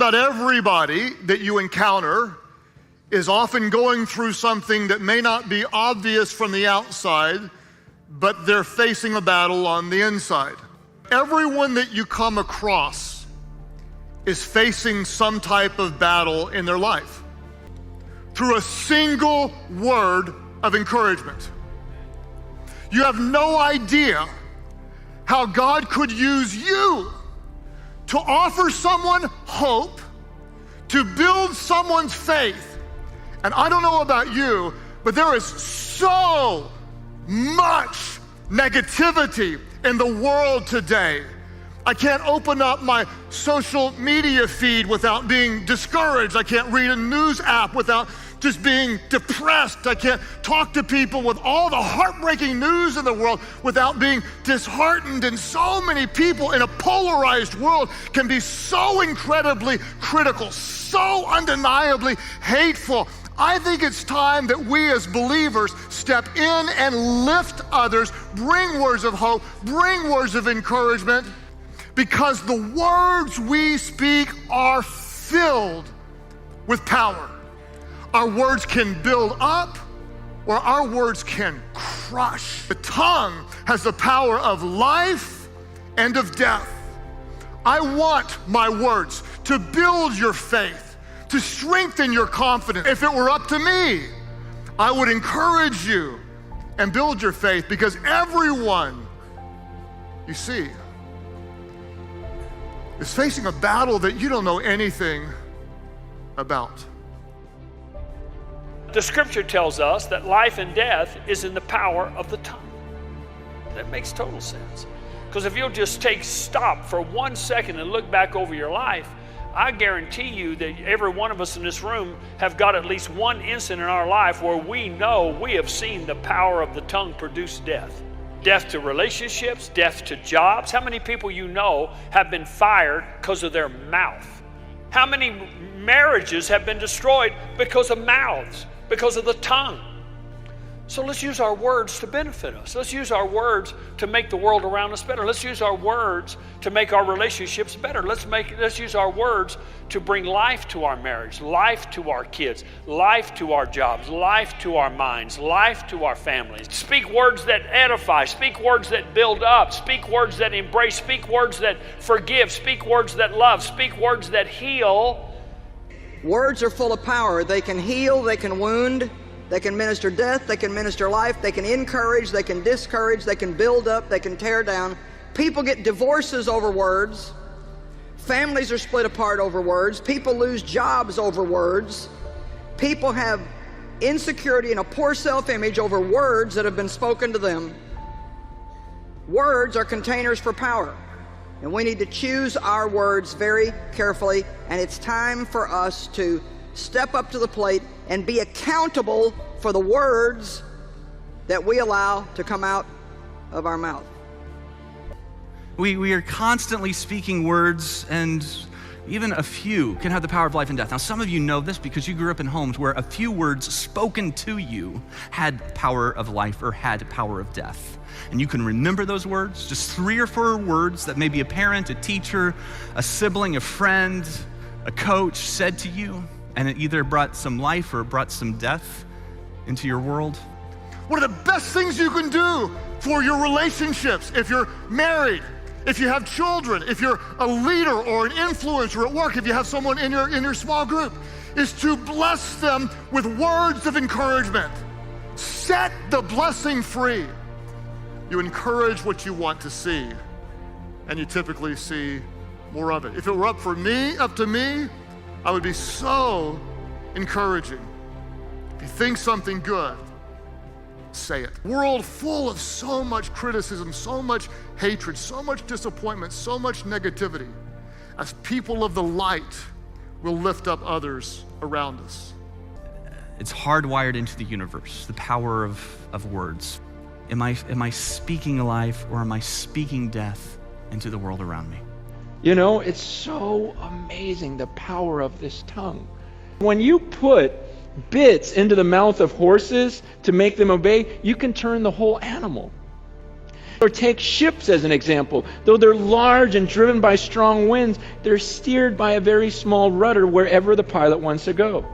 about everybody that you encounter is often going through something that may not be obvious from the outside, but they're facing a battle on the inside. Everyone that you come across is facing some type of battle in their life through a single word of encouragement. You have no idea how God could use you to offer someone hope, to build someone's faith. And I don't know about you, but there is so much negativity in the world today. I can't open up my social media feed without being discouraged. I can't read a news app without just being depressed. I can't talk to people with all the heartbreaking news in the world without being disheartened. And so many people in a polarized world can be so incredibly critical, so undeniably hateful. I think it's time that we as believers step in and lift others, bring words of hope, bring words of encouragement, because the words we speak are filled with power. Our words can build up, or our words can crush. The tongue has the power of life and of death. I want my words to build your faith, to strengthen your confidence. If it were up to me, I would encourage you and build your faith, because everyone you see is facing a battle that you don't know anything about. The scripture tells us that life and death is in the power of the tongue. That makes total sense. Because if you'll just stop for 1 second and look back over your life, I guarantee you that every one of us in this room have got at least one instant in our life where we know we have seen the power of the tongue produce death. Death to relationships, death to jobs. How many people you know have been fired because of their mouth? How many marriages have been destroyed because of mouths, because of the tongue? So let's use our words to benefit us. Let's use our words to make the world around us better. Let's use our words to make our relationships better. Let's use our words to bring life to our marriage, life to our kids, life to our jobs, life to our minds, life to our families. Speak words that edify, speak words that build up, speak words that embrace, speak words that forgive, speak words that love, speak words that heal. Words are full of power. They can heal, they can wound, they can minister death, they can minister life, they can encourage, they can discourage, they can build up, they can tear down. People get divorces over words. Families are split apart over words. People lose jobs over words. People have insecurity and a poor self-image over words that have been spoken to them. Words are containers for power, and we need to choose our words very carefully, and it's time for us to step up to the plate and be accountable for the words that we allow to come out of our mouth. We are constantly speaking words, and even a few can have the power of life and death. Now, some of you know this because you grew up in homes where a few words spoken to you had power of life or had power of death. And you can remember those words, just 3 or 4 words that maybe a parent, a teacher, a sibling, a friend, a coach said to you, and it either brought some life or brought some death into your world. One of the best things you can do for your relationships, if you're married, if you have children, if you're a leader or an influencer at work, if you have someone in your small group, is to bless them with words of encouragement. Set the blessing free. You encourage what you want to see, and you typically see more of it. If it were up to me, I would be so encouraging. If you think something good, say it. World full of so much criticism, so much hatred, so much disappointment, so much negativity. As people of the light, we'll lift up others around us. It's hardwired into the universe, the power of words. Am I speaking life, or am I speaking death into the world around me? You know, it's so amazing, the power of this tongue. When you put bits into the mouth of horses to make them obey, you can turn the whole animal. Or take ships as an example. Though they're large and driven by strong winds, they're steered by a very small rudder wherever the pilot wants to go.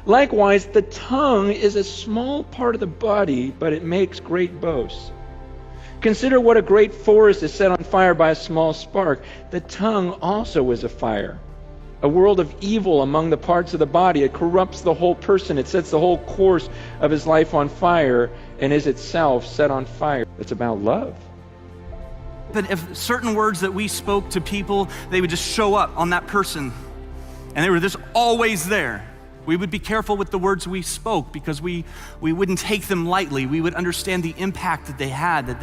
Likewise, the tongue is a small part of the body, but it makes great boasts. Consider what a great forest is set on fire by a small spark. The tongue also is a fire, a world of evil among the parts of the body. It corrupts the whole person. It sets the whole course of his life on fire and is itself set on fire. It's about love. But if certain words that we spoke to people, they would just show up on that person, and they were just always there, we would be careful with the words we spoke because we wouldn't take them lightly. We would understand the impact that they had, that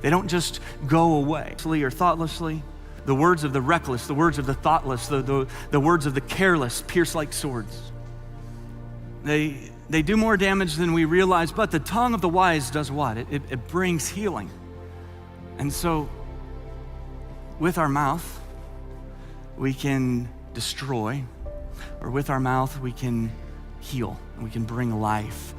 they don't just go away or thoughtlessly. The words of the reckless, the words of the thoughtless, the words of the careless pierce like swords. They do more damage than we realize, but the tongue of the wise does what? It brings healing. And so with our mouth, we can destroy, or with our mouth, we can heal, and we can bring life.